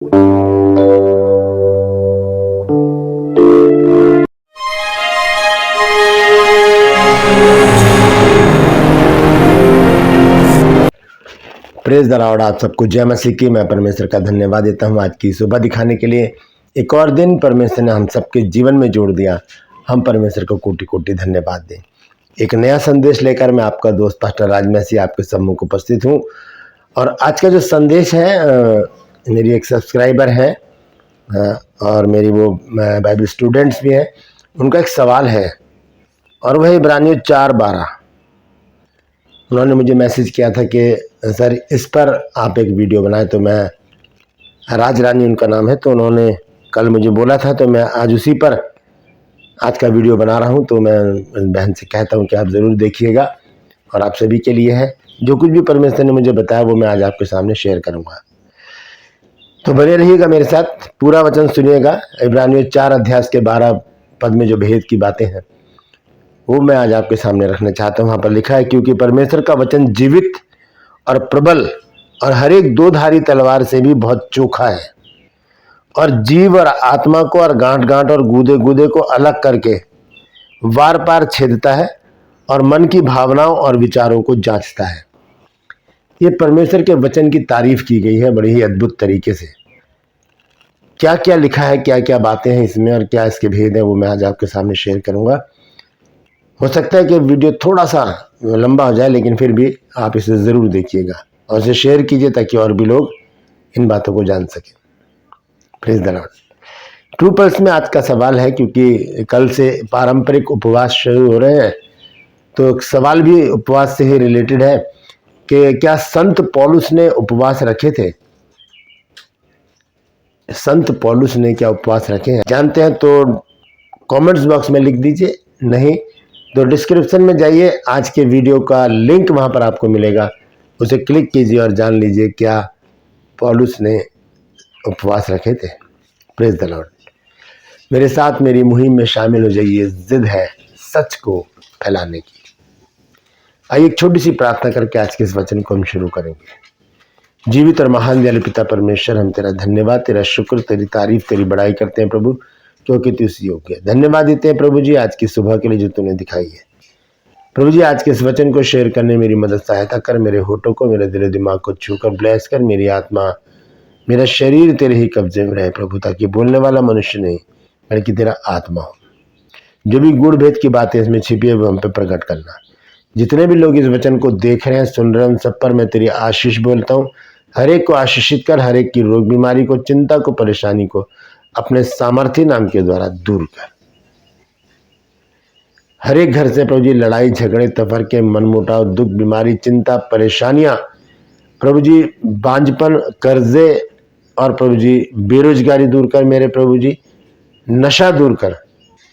Praise the Lord. आप सबको जय मसीह की। मैं परमेश्वर का धन्यवाद देता हूँ आज की सुबह दिखाने के लिए। एक और दिन परमेश्वर ने हम सबके जीवन में जोड़ दिया। हम परमेश्वर को कोटि कोटि धन्यवाद दें। एक नया संदेश लेकर मैं आपका दोस्त पास्टर राज मसीह आपके सम्मुख उपस्थित हूँ। और आज का जो संदेश है, मेरी एक सब्सक्राइबर है और मेरी वो बाइबल स्टूडेंट्स भी हैं, उनका एक सवाल है और वह इब्रानियों 4:12। उन्होंने मुझे मैसेज किया था कि सर इस पर आप एक वीडियो बनाए। तो मैं, राज रानी उनका नाम है, तो उन्होंने कल मुझे बोला था, तो मैं आज उसी पर आज का वीडियो बना रहा हूं। तो मैं बहन से कहता हूं कि आप ज़रूर देखिएगा और आप सभी के लिए है। जो कुछ भी परमेश्वर ने मुझे बताया वो मैं आज आपके सामने शेयर करूंगा। तो बने रहिएगा मेरे साथ, पूरा वचन सुनिएगा। इब्रानियों 4:12 में जो भेद की बातें हैं वो मैं आज आपके सामने रखना चाहता हूँ। वहाँ पर लिखा है, क्योंकि परमेश्वर का वचन जीवित और प्रबल और हर एक दो धारी तलवार से भी बहुत चोखा है और जीव और आत्मा को और गांठ गांठ और गूदे गूदे को अलग करके वार पार छेदता है और मन की भावनाओं और विचारों को जांचता है। ये परमेश्वर के वचन की तारीफ की गई है बड़ी ही अद्भुत तरीके से। क्या क्या लिखा है, क्या क्या बातें हैं इसमें और क्या इसके भेद हैं, वो मैं आज आपके सामने शेयर करूंगा। हो सकता है कि वीडियो थोड़ा सा लंबा हो जाए, लेकिन फिर भी आप इसे ज़रूर देखिएगा और इसे शेयर कीजिए ताकि और भी लोग इन बातों को जान सकें। Praise the Lord. True pulse में आज का सवाल है, क्योंकि कल से पारंपरिक उपवास शुरू हो रहे हैं, तो एक सवाल भी उपवास से ही रिलेटेड है कि क्या संत पौलुस ने उपवास रखे थे। संत पौलुस ने क्या उपवास रखे हैं, जानते हैं तो कमेंट्स बॉक्स में लिख दीजिए। नहीं तो डिस्क्रिप्शन में जाइए, आज के वीडियो का लिंक वहां पर आपको मिलेगा, उसे क्लिक कीजिए और जान लीजिए क्या पौलुस ने उपवास रखे थे। Praise the Lord. मेरे साथ मेरी मुहिम में शामिल हो जाइए। जिद है सच को फैलाने की। आइए एक छोटी सी प्रार्थना करके आज के इस वचन को हम शुरू करेंगे। जीवित और महान दयालु पिता परमेश्वर, हम तेरा धन्यवाद, तेरा शुक्र, तेरी तारीफ, तेरी बड़ाई करते हैं प्रभु, क्योंकि तू इस योग्य है। धन्यवाद देते हैं प्रभु जी आज की सुबह के लिए जो तूने दिखाई है। प्रभु जी आज के इस वचन को शेयर करने मेरी मदद सहायता कर। मेरे होठों को, मेरे दिल दिमाग को छूकर ब्लेस कर। मेरी आत्मा, मेरा शरीर तेरे ही कब्जे में रहे प्रभु, ताकि बोलने वाला मनुष्य नहीं बल्कि तेरा आत्मा हो। जो भी गुड़ भेद की बातें इसमें छिपी है वो हम पे प्रकट करना। जितने भी लोग इस वचन को देख रहे हैं, सुन रहे हैं, उन सब पर मैं तेरी आशीष बोलता हूँ। हर एक को आशीषित कर, हर एक की रोग बीमारी को, चिंता को, परेशानी को अपने सामर्थ्य नाम के द्वारा दूर कर। हर एक घर से प्रभु जी लड़ाई झगड़े, तफरके, मनमुटाव, दुख, बीमारी, चिंता, परेशानियां, प्रभु जी बांझपन, कर्जे और प्रभु जी बेरोजगारी दूर कर मेरे प्रभु जी। नशा दूर कर,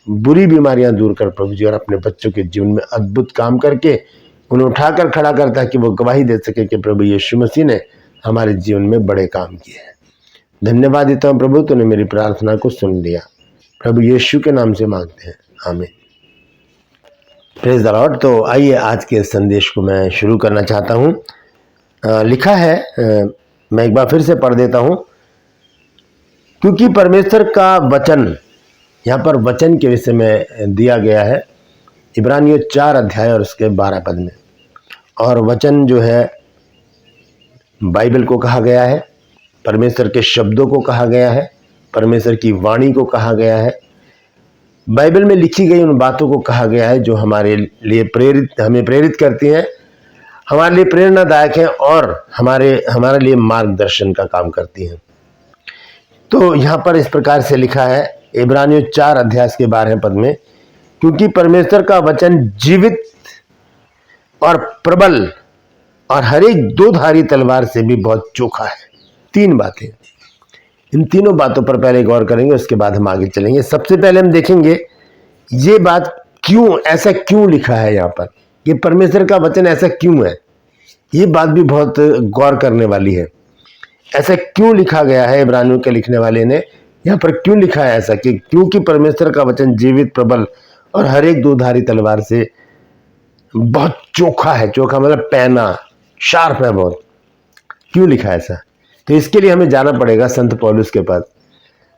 बुरी बीमारियां दूर कर प्रभु जी, और अपने बच्चों के जीवन में अद्भुत काम करके उन्हें उठाकर खड़ा करता है कि वो गवाही दे सके कि प्रभु यीशु मसीह ने हमारे जीवन में बड़े काम किए हैं। धन्यवाद देता हूँ प्रभु, तूने मेरी प्रार्थना को सुन लिया। प्रभु यीशु के नाम से मांगते हैं, आमीन। Praise the Lord. तो आइए आज के संदेश को मैं शुरू करना चाहता हूँ। लिखा है, मैं एक बार फिर से पढ़ देता हूँ। क्योंकि परमेश्वर का वचन, यहाँ पर वचन के विषय में दिया गया है इब्रानियों 4 और उसके 12 में। और वचन जो है बाइबल को कहा गया है, परमेश्वर के शब्दों को कहा गया है, परमेश्वर की वाणी को कहा गया है, बाइबल में लिखी गई उन बातों को कहा गया है जो हमारे लिए हमें प्रेरित करती हैं, हमारे लिए प्रेरणादायक हैं और हमारे लिए मार्गदर्शन का काम करती हैं। तो यहाँ पर इस प्रकार से लिखा है इब्रानियों 4:12 में, क्योंकि परमेश्वर का वचन जीवित और प्रबल और हर एक दो धारी तलवार से भी बहुत चोखा है। 3 बातें, इन तीनों बातों पर पहले गौर करेंगे, उसके बाद हम आगे चलेंगे। सबसे पहले हम देखेंगे ये बात क्यों, ऐसा क्यों लिखा है यहाँ पर, ये परमेश्वर का वचन ऐसा क्यों है। ये बात भी बहुत गौर करने वाली है। ऐसा क्यों लिखा गया है, इब्रानियों के लिखने वाले ने यहाँ पर क्यों लिखा है ऐसा, कि क्योंकि परमेश्वर का वचन जीवित, प्रबल और हर एक दो धारी तलवार से बहुत चोखा है। चोखा मतलब पैना, शार्प है बहुत। क्यों लिखा है ऐसा, तो इसके लिए हमें जाना पड़ेगा संत पौलुस के पास।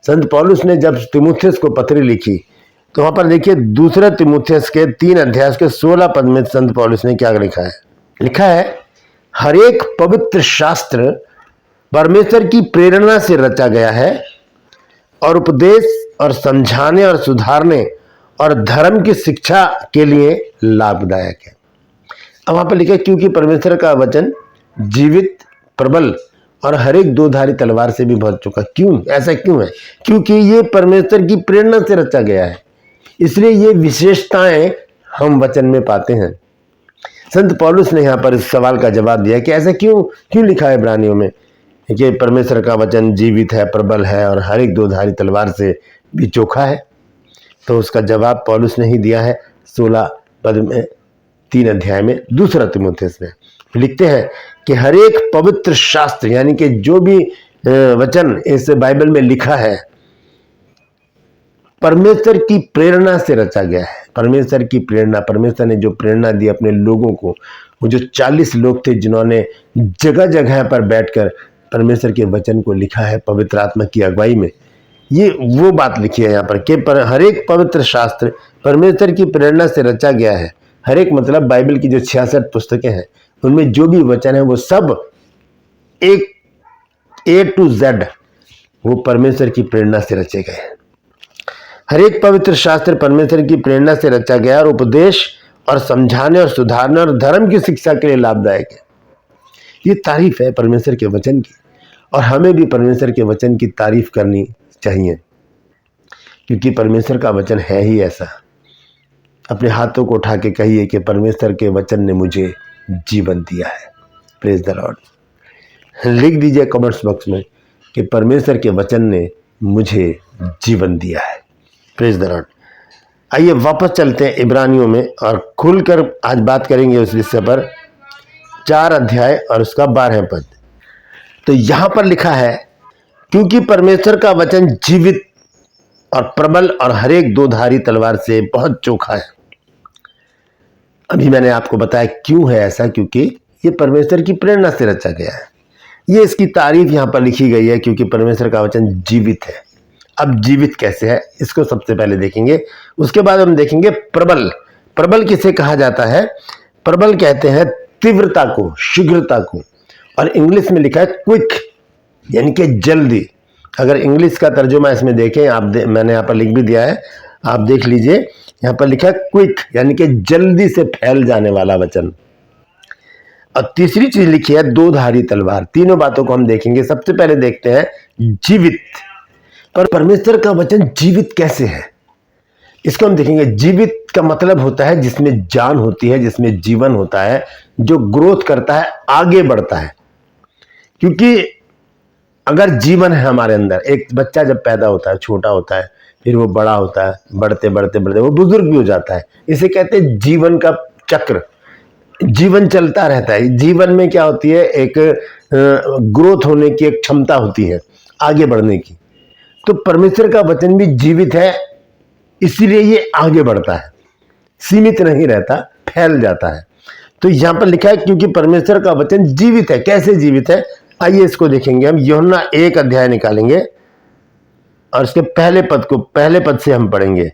संत पौलुस ने जब तीमुथियुस को पत्री लिखी तो वहां पर देखिए दूसरा तीमुथियुस के 3 अध्याय के 16 पद में संत पौलुस ने क्या लिखा है? लिखा है, हर एक पवित्र शास्त्र परमेश्वर की प्रेरणा से रचा गया है और उपदेश और समझाने और सुधारने और धर्म की शिक्षा के लिए लाभदायक है। अब वहां पर लिखा है, क्योंकि परमेश्वर का वचन जीवित, प्रबल और हर एक 2-धारी तलवार से भी भर चुका। क्यों? ऐसा क्यों है? क्योंकि ये परमेश्वर की प्रेरणा से रचा गया है, इसलिए ये विशेषताएं हम वचन में पाते हैं। संत पौलुस ने यहाँ पर इस सवाल का जवाब दिया कि ऐसा क्यों लिखा है इब्रानियों में कि परमेश्वर का वचन जीवित है, प्रबल है और हर एक 2-धारी तलवार से भी चोखा है। तो उसका जवाब पौलुस ने ही दिया है 16 पद में 3 अध्याय में दूसरा तीमुथियुस में। लिखते हैं कि हर एक पवित्र शास्त्र, यानी कि जो भी वचन इस बाइबल में लिखा है परमेश्वर की प्रेरणा से रचा गया है। परमेश्वर की प्रेरणा, परमेश्वर ने जो प्रेरणा दी अपने लोगों को, वो जो 40 लोग थे जिन्होंने जगह जगह पर बैठकर परमेश्वर के वचन को लिखा है पवित्र आत्मा की अगुवाई में, ये वो बात लिखी है यहाँ पर कि हर एक पवित्र शास्त्र परमेश्वर की प्रेरणा से रचा गया है। हर एक मतलब बाइबल की जो 66 पुस्तकें हैं उनमें जो भी वचन है वो सब एक A to Z वो परमेश्वर की प्रेरणा से रचे गए हैं। हर एक पवित्र शास्त्र परमेश्वर की प्रेरणा से रचा गया और उपदेश और समझाने और सुधारने और धर्म की शिक्षा के लिए लाभदायक है। ये तारीफ है परमेश्वर के वचन की, और हमें भी परमेश्वर के वचन की तारीफ करनी चाहिए, क्योंकि परमेश्वर का वचन है ही ऐसा। अपने हाथों को उठा के कहिए कि परमेश्वर के वचन ने मुझे जीवन दिया है। Praise the Lord. लिख दीजिए कमेंट्स बॉक्स में कि परमेश्वर के वचन ने मुझे जीवन दिया है। Praise the Lord. आइए वापस चलते हैं इब्रानियों में और खुलकर आज बात करेंगे उस विषय पर। 4 अध्याय और उसका 12 पद। तो यहां पर लिखा है, क्योंकि परमेश्वर का वचन जीवित और प्रबल और हर एक 2-धारी तलवार से बहुत चोखा है। अभी मैंने आपको बताया क्यों है ऐसा, क्योंकि ये परमेश्वर की प्रेरणा से रचा गया है। ये इसकी तारीफ यहां पर लिखी गई है, क्योंकि परमेश्वर का वचन जीवित है। अब जीवित कैसे है इसको सबसे पहले देखेंगे, उसके बाद हम देखेंगे प्रबल। प्रबल किसे कहा जाता है? प्रबल कहते हैं तीव्रता को, शीघ्रता को, और इंग्लिश में लिखा है क्विक, यानी कि जल्दी। अगर इंग्लिश का तर्जुमा इसमें देखें मैंने यहाँ पर लिख भी दिया है, आप देख लीजिए। यहाँ पर लिखा है क्विक, यानी कि जल्दी से फैल जाने वाला वचन। और तीसरी चीज लिखी है 2-धारी तलवार। तीनों बातों को हम देखेंगे। सबसे पहले देखते हैं जीवित। पर परमेश्वर का वचन जीवित कैसे है इसको हम देखेंगे। जीवित का मतलब होता है जिसमें जान होती है, जिसमें जीवन होता है, जो ग्रोथ करता है, आगे बढ़ता है। क्योंकि अगर जीवन है हमारे अंदर, एक बच्चा जब पैदा होता है, छोटा होता है, फिर वो बड़ा होता है, बढ़ते बढ़ते बढ़ते वो बुजुर्ग भी हो जाता है। इसे कहते हैं जीवन का चक्र। जीवन चलता रहता है। जीवन में क्या होती है? एक ग्रोथ होने की एक क्षमता होती है, आगे बढ़ने की। तो परमेश्वर का वचन भी जीवित है, इसीलिए ये आगे बढ़ता है, सीमित नहीं रहता, फैल जाता है। तो यहां पर लिखा है क्योंकि परमेश्वर का वचन जीवित है। कैसे जीवित है? आइए इसको देखेंगे हम। यूहन्ना 1 अध्याय निकालेंगे और उसके पहले पद से हम पढ़ेंगे।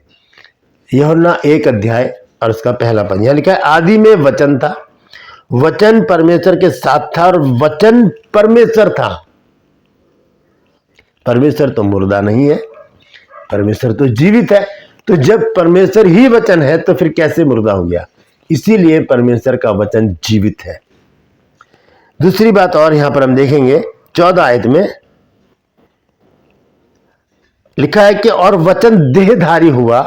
यूहन्ना 1 अध्याय और उसका पहला पद। यहां लिखा है, आदि में वचन था, वचन परमेश्वर के साथ था और वचन परमेश्वर था। परमेश्वर तो मुर्दा नहीं है, परमेश्वर तो जीवित है। तो जब परमेश्वर ही वचन है तो फिर कैसे मुर्दा हो गया? इसीलिए परमेश्वर का वचन जीवित है। दूसरी बात और यहां पर हम देखेंगे 14 आयत में लिखा है कि और वचन देहधारी हुआ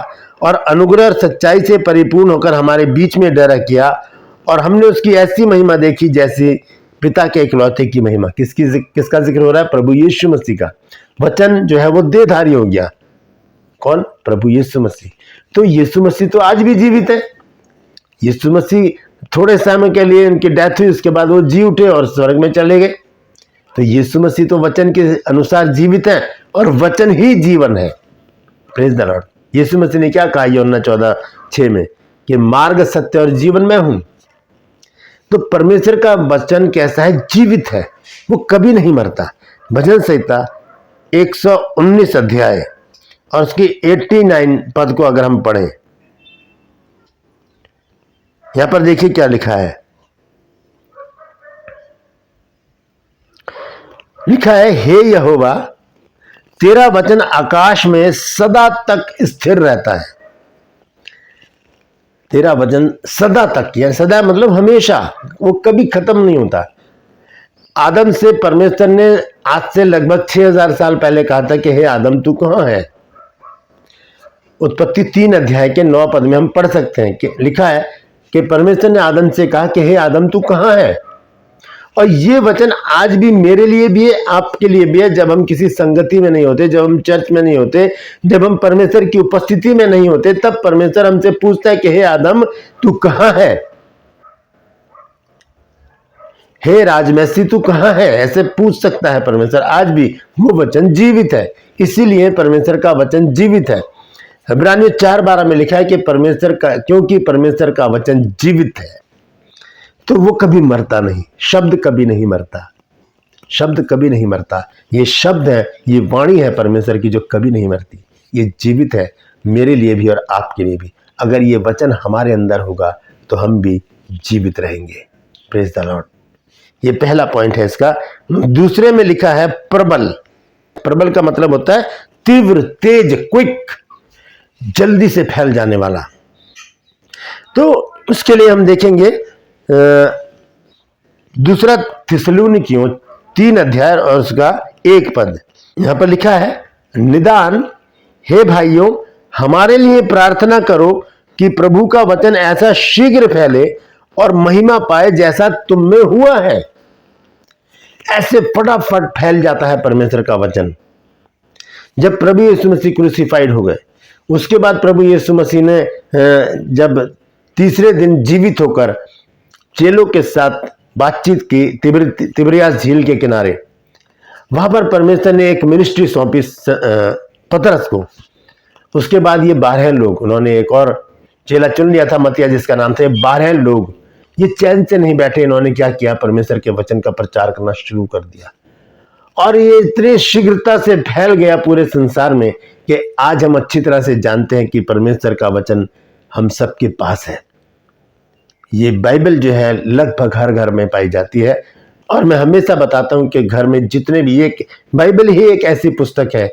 और अनुग्रह और सच्चाई से परिपूर्ण होकर हमारे बीच में डरा किया, और हमने उसकी ऐसी महिमा देखी जैसे पिता के इकलौते की महिमा। किसका जिक्र हो रहा है? प्रभु यीशु मसीह का। वचन जो है वो देहधारी हो गया। कौन? प्रभु यीशु मसीह। तो यीशु मसीह तो आज भी जीवित है। यीशु मसीह थोड़े समय के लिए उनकी डेथ हुई, उसके बाद वो जी उठे और स्वर्ग में चले गए। तो यीशु मसीह तो वचन के अनुसार जीवित है और वचन ही जीवन है। Praise the Lord. Yeshu Masih ने क्या कहा यूहन्ना 14:6 में कि मार्ग, सत्य और जीवन मैं हूं। तो परमेश्वर का वचन कैसा है? जीवित है, वो कभी नहीं मरता। भजन संहिता 119 अध्याय और उसकी 89 पद को अगर हम पढ़ें, यहां पर देखिए क्या लिखा है। लिखा है, हे यहोवा, तेरा वचन आकाश में सदा तक स्थिर रहता है। तेरा वचन सदा तक, या सदा मतलब हमेशा, वो कभी खत्म नहीं होता। आदम से परमेश्वर ने आज से लगभग 6000 साल पहले कहा था कि हे आदम तू कहां है। उत्पत्ति 3 अध्याय के 9 पद में हम पढ़ सकते हैं कि लिखा है कि परमेश्वर ने आदम से कहा कि हे आदम तू कहां है। और ये वचन आज भी मेरे लिए भी है, आपके लिए भी है। जब हम किसी संगति में नहीं होते, जब हम चर्च में नहीं होते, जब हम परमेश्वर की उपस्थिति में नहीं होते, तब परमेश्वर हमसे पूछता है कि हे आदम तू कहां है, हे राजमैसी तू कहां है, ऐसे पूछ सकता है परमेश्वर। आज भी वो वचन जीवित है, इसीलिए परमेश्वर का वचन जीवित है। इब्रानियों 4:12 में लिखा है कि परमेश्वर का, क्योंकि परमेश्वर का वचन जीवित है तो वो कभी मरता नहीं। शब्द कभी नहीं मरता, शब्द कभी नहीं मरता। ये शब्द है, ये वाणी है परमेश्वर की जो कभी नहीं मरती। ये जीवित है मेरे लिए भी और आपके लिए भी। अगर ये वचन हमारे अंदर होगा तो हम भी जीवित रहेंगे। Praise the Lord. ये पहला पॉइंट है इसका। दूसरे में लिखा है प्रबल। प्रबल का मतलब होता है तीव्र, तेज, क्विक, जल्दी से फैल जाने वाला। तो उसके लिए हम देखेंगे दूसरा थिस्सलुनीकियों 3 अध्याय और उसका 1 पद। यहां पर लिखा है, निदान हे भाइयों हमारे लिए प्रार्थना करो कि प्रभु का वचन ऐसा शीघ्र फैले और महिमा पाए जैसा तुम में हुआ है। ऐसे फटाफट फैल जाता है परमेश्वर का वचन। जब प्रभु यीशु मसीह क्रूसिफाइड हो गए, उसके बाद प्रभु यीशु मसीह ने जब तीसरे दिन जीवित होकर चेलों के साथ बातचीत की तिबरियास झील के किनारे, वहां पर परमेश्वर ने एक मिनिस्ट्री सौंपी पतरस को। उसके बाद ये 12 लोग, उन्होंने एक और चेला चुन लिया था मत्तिया जिसका नाम था। 12 लोग ये चैन से नहीं बैठे, इन्होंने क्या किया, परमेश्वर के वचन का प्रचार करना शुरू कर दिया। और ये इतनी शीघ्रता से फैल गया पूरे संसार में कि आज हम अच्छी तरह से जानते हैं कि परमेश्वर का वचन हम सबके पास है। ये बाइबल जो है लगभग हर घर में पाई जाती है। और मैं हमेशा बताता हूं कि घर में जितने भी, एक बाइबल ही एक ऐसी पुस्तक है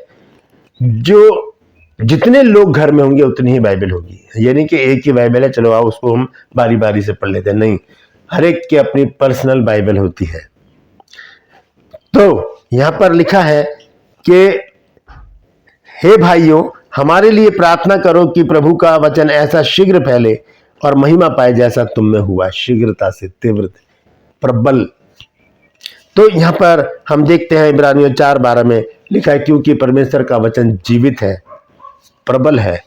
जो जितने लोग घर में होंगे उतनी ही बाइबल होगी। यानी कि एक ही बाइबल है, चलो आओ उसको हम बारी बारी से पढ़ लेते हैं, नहीं, हर एक की अपनी पर्सनल बाइबल होती है। तो यहां पर लिखा है कि हे भाइयों हमारे लिए प्रार्थना करो कि प्रभु का वचन ऐसा शीघ्र फैले और महिमा पाए जैसा तुम में हुआ। शीघ्रता से, तीव्र, प्रबल। तो यहां पर हम देखते हैं इब्रानियों 4:12 में लिखा है, क्योंकि परमेश्वर का वचन जीवित है, प्रबल है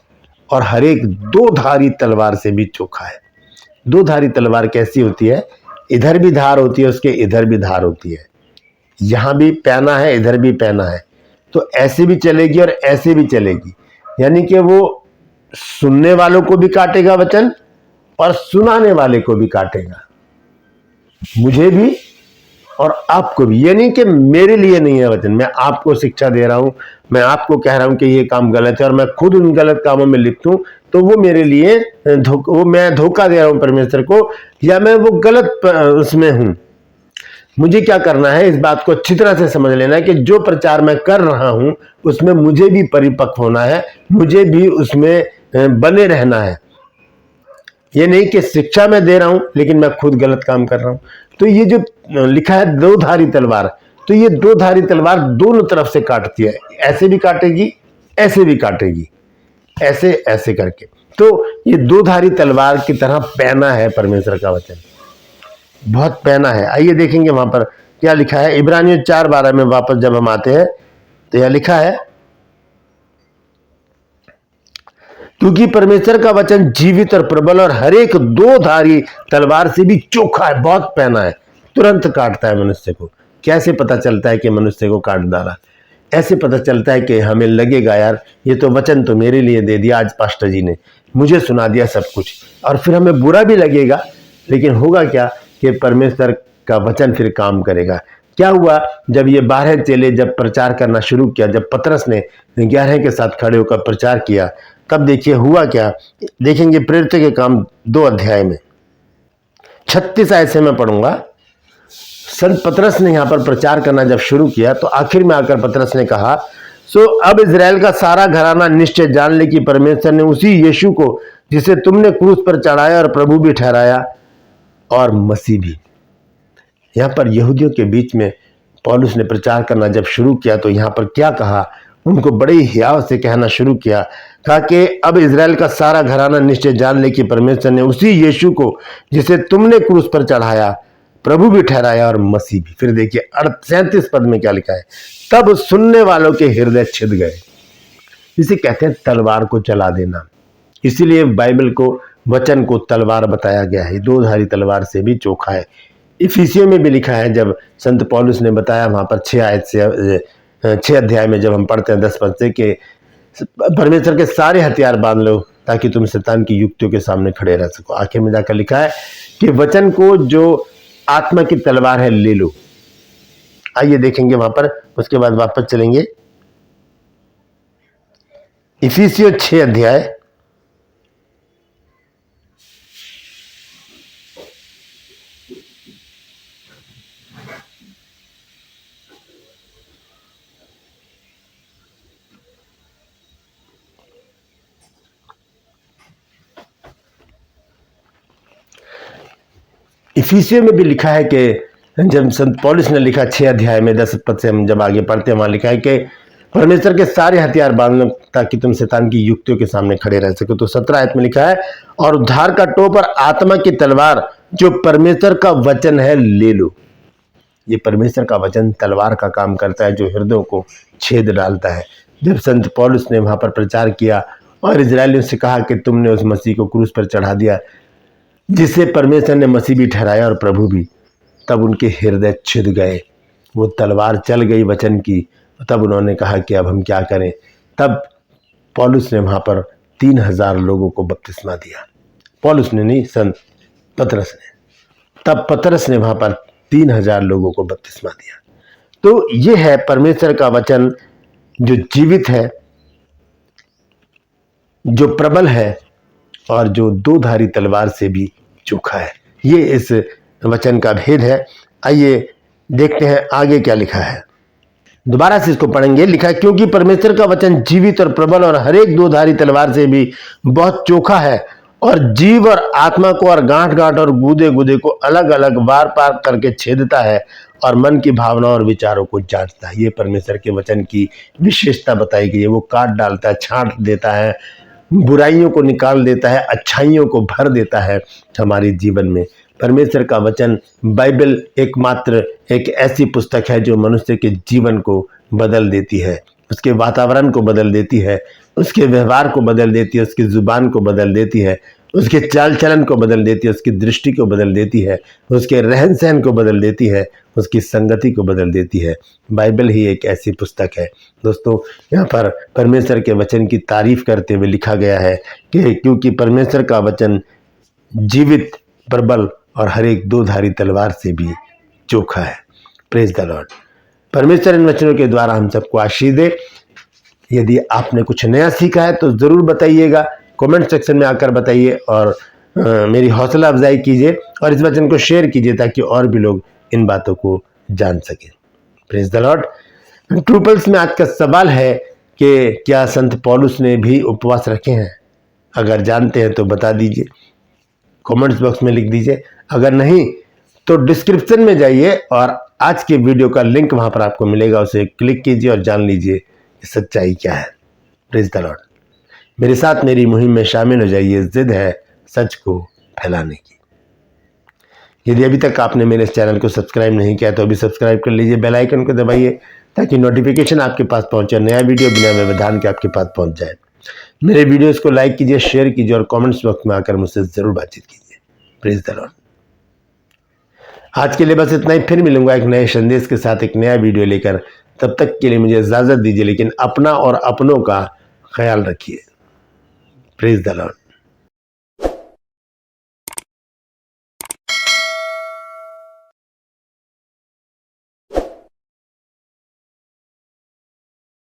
और हर एक 2-धारी तलवार से भी चोखा है। 2-धारी तलवार कैसी होती है, इधर भी धार होती है, उसके इधर भी धार होती है। यहां भी पैना है, इधर भी पैना है, तो ऐसे भी चलेगी और ऐसे भी चलेगी। यानी कि वो सुनने वालों को भी काटेगा वचन और सुनाने वाले को भी काटेगा, मुझे भी और आपको भी। यानी कि मेरे लिए नहीं है वचन, मैं आपको शिक्षा दे रहा हूं, मैं आपको कह रहा हूं कि ये काम गलत है और मैं खुद उन गलत कामों में लिप्त हूं, तो वो मेरे लिए वो मैं धोखा दे रहा हूं परमेश्वर को, या मैं वो गलत उसमें हूं। मुझे क्या करना है, इस बात को अच्छी तरह से समझ लेना है कि जो प्रचार मैं कर रहा हूं उसमें मुझे भी परिपक्व होना है, मुझे भी उसमें बने रहना है। ये नहीं कि शिक्षा मैं दे रहा हूं लेकिन मैं खुद गलत काम कर रहा हूं। तो ये जो लिखा है 2-धारी तलवार, तो ये 2-धारी तलवार दोनों तरफ से काटती है, ऐसे भी काटेगी, ऐसे भी काटेगी, ऐसे ऐसे करके। तो ये 2-धारी तलवार की तरह पैना है परमेश्वर का वचन, बहुत पैना है। आइए देखेंगे वहां पर क्या लिखा है। इब्रानियों 4:12 में वापस जब हम आते हैं तो यह लिखा है, क्योंकि परमेश्वर का वचन जीवित और प्रबल और हर एक 2-धारी तलवार से भी चोखा है, बहुत पैना है, तुरंत काटता है मनुष्य को। कैसे पता चलता है कि मनुष्य को काट डाला? ऐसे पता चलता है कि हमें लगेगा यार ये तो वचन तो मेरे लिए दे दिया आज पास्टर जी ने, मुझे सुना दिया सब कुछ, और फिर हमें बुरा भी लगेगा, लेकिन होगा क्या कि परमेश्वर का वचन फिर काम करेगा। क्या हुआ, जब ये 12 चेले जब प्रचार करना शुरू किया, जब पतरस ने 11 के साथ खड़े होकर प्रचार किया, तब देखिए हुआ क्या। देखेंगे प्रेरितों के काम 2 अध्याय में 36 आयत से मैं पढ़ूंगा। संत पतरस ने यहां पर प्रचार करना जब शुरू किया तो आखिर में आकर पतरस ने कहा, सो अब इजराइल का सारा घराना निश्चय जान ले कि परमेश्वर ने उसी यीशु को जिसे तुमने क्रूस पर चढ़ाया और प्रभु भी ठहराया और मसीह भी। यहां पर यहूदियों के बीच में पौलुस ने प्रचार करना जब शुरू किया तो यहां पर क्या कहा, उनको बड़े ही हियाव से कहना शुरू किया, कहा कि अब इजराइल का सारा घराना निश्चय जान ले कि परमेश्वर ने उसी यीशु को जिसे तुमने क्रूस पर चढ़ाया प्रभु भी ठहराया और मसीह भी। फिर देखिए 37 पद में क्या लिखा है, तब सुनने वालों के हृदय छिद गए। इसे कहते हैं तलवार को चला देना। इसीलिए बाइबल को वचन को तलवार बताया गया है, 2 धारी तलवार से भी चोखा है। इफिसियों में भी लिखा है, जब संत पौलुस ने बताया वहां पर 6 आयत से 6 अध्याय में जब हम पढ़ते हैं 10 पद से कि परमेश्वर के सारे हथियार बांध लो ताकि तुम शैतान की युक्तियों के सामने खड़े रह सको। आखिर में जाकर लिखा है कि वचन को जो आत्मा की तलवार है ले लो। आइए देखेंगे वहां पर, उसके बाद वापस चलेंगे इफिसियों 6 अध्याय इफिसियों में भी लिखा है कि जब संत पौलुस ने लिखा 6 अध्याय में 10 पद से हम जब आगे पढ़ते हैं वहां लिखा है कि परमेश्वर के सारे हथियार बांध लो ताकि तुम शैतान की युक्तियों के सामने खड़े रह सको। तो 17 आयत में लिखा है, और उद्धार का टोप और आत्मा की तलवार जो परमेश्वर का वचन है ले लो। ये परमेश्वर का वचन तलवार का काम करता है जो हृदयों को छेद डालता है। जब संत पौलुस ने वहां पर प्रचार किया और इजरायलियों से कहा कि तुमने उस मसीह को क्रूस पर चढ़ा दिया जिसे परमेश्वर ने मसीह भी ठहराया और प्रभु भी, तब उनके हृदय छिद गए, वो तलवार चल गई वचन की। तब उन्होंने कहा कि अब हम क्या करें। तब पौलुस ने वहां पर 3000 लोगों को बपतिस्मा दिया। पौलुस ने नहीं, संत पतरस ने। तब पतरस ने वहां पर 3000 लोगों को बपतिस्मा दिया। तो ये है परमेश्वर का वचन जो जीवित है, जो प्रबल है और जो 2 धारी तलवार से भी चोखा है। ये इस वचन का भेद है। आइए देखते हैं आगे क्या लिखा है। दोबारा से इसको पढ़ेंगे। लिखा है, क्योंकि परमेश्वर का वचन जीवित और प्रबल और हर एक 2 धारी तलवार से भी बहुत चोखा है और जीव और आत्मा को और गांठ गांठ और गूदे गूदे को अलग अलग बार पार करके छेदता है और मन की भावना और विचारों को जांचता है। ये परमेश्वर के वचन की विशेषता बताई गई है। वो काट डालता है, छांट देता है, बुराइयों को निकाल देता है, अच्छाइयों को भर देता है हमारे जीवन में। परमेश्वर का वचन बाइबल एकमात्र एक ऐसी पुस्तक है जो मनुष्य के जीवन को बदल देती है, उसके वातावरण को बदल देती है, उसके व्यवहार को बदल देती है, उसकी जुबान को बदल देती है, उसके चाल चलन को बदल देती है, उसकी दृष्टि को बदल देती है, उसके रहन सहन को बदल देती है, उसकी संगति को बदल देती है। बाइबल ही एक ऐसी पुस्तक है। दोस्तों, यहाँ पर परमेश्वर के वचन की तारीफ करते हुए लिखा गया है कि क्योंकि परमेश्वर का वचन जीवित, प्रबल और हर एक 2 धारी तलवार से भी चोखा है। Praise the Lord. परमेश्वर इन वचनों के द्वारा हम सबको आशीष दे। यदि आपने कुछ नया सीखा है तो ज़रूर बताइएगा, कमेंट सेक्शन में आकर बताइए और मेरी हौसला अफजाई कीजिए और इस वचन को शेयर कीजिए ताकि और भी लोग इन बातों को जान सकें। Praise the Lord. True pulse में आज का सवाल है कि क्या संत पौलुस ने भी उपवास रखे हैं? अगर जानते हैं तो बता दीजिए, कमेंट्स बॉक्स में लिख दीजिए। अगर नहीं तो डिस्क्रिप्शन में जाइए और आज के वीडियो का लिंक वहां पर आपको मिलेगा, उसे क्लिक कीजिए और जान लीजिए कि सच्चाई क्या है। Praise the Lord. मेरे साथ मेरी मुहिम में शामिल हो जाइए। जिद है सच को फैलाने की। यदि अभी तक आपने मेरे इस चैनल को सब्सक्राइब नहीं किया तो अभी सब्सक्राइब कर लीजिए, बेल आइकन को दबाइए ताकि नोटिफिकेशन आपके पास पहुंचे, नया वीडियो बिना व्यवधान के आपके पास पहुंच जाए। मेरे वीडियोस को लाइक कीजिए, शेयर कीजिए और कमेंट्स बॉक्स में आकर मुझसे जरूर बातचीत कीजिए। Praise the Lord. आज के लिए बस इतना ही। फिर मिलूंगा एक नए संदेश के साथ, एक नया वीडियो लेकर। तब तक के लिए मुझे इजाजत दीजिए, लेकिन अपना और अपनों का ख्याल रखिए। Praise the Lord.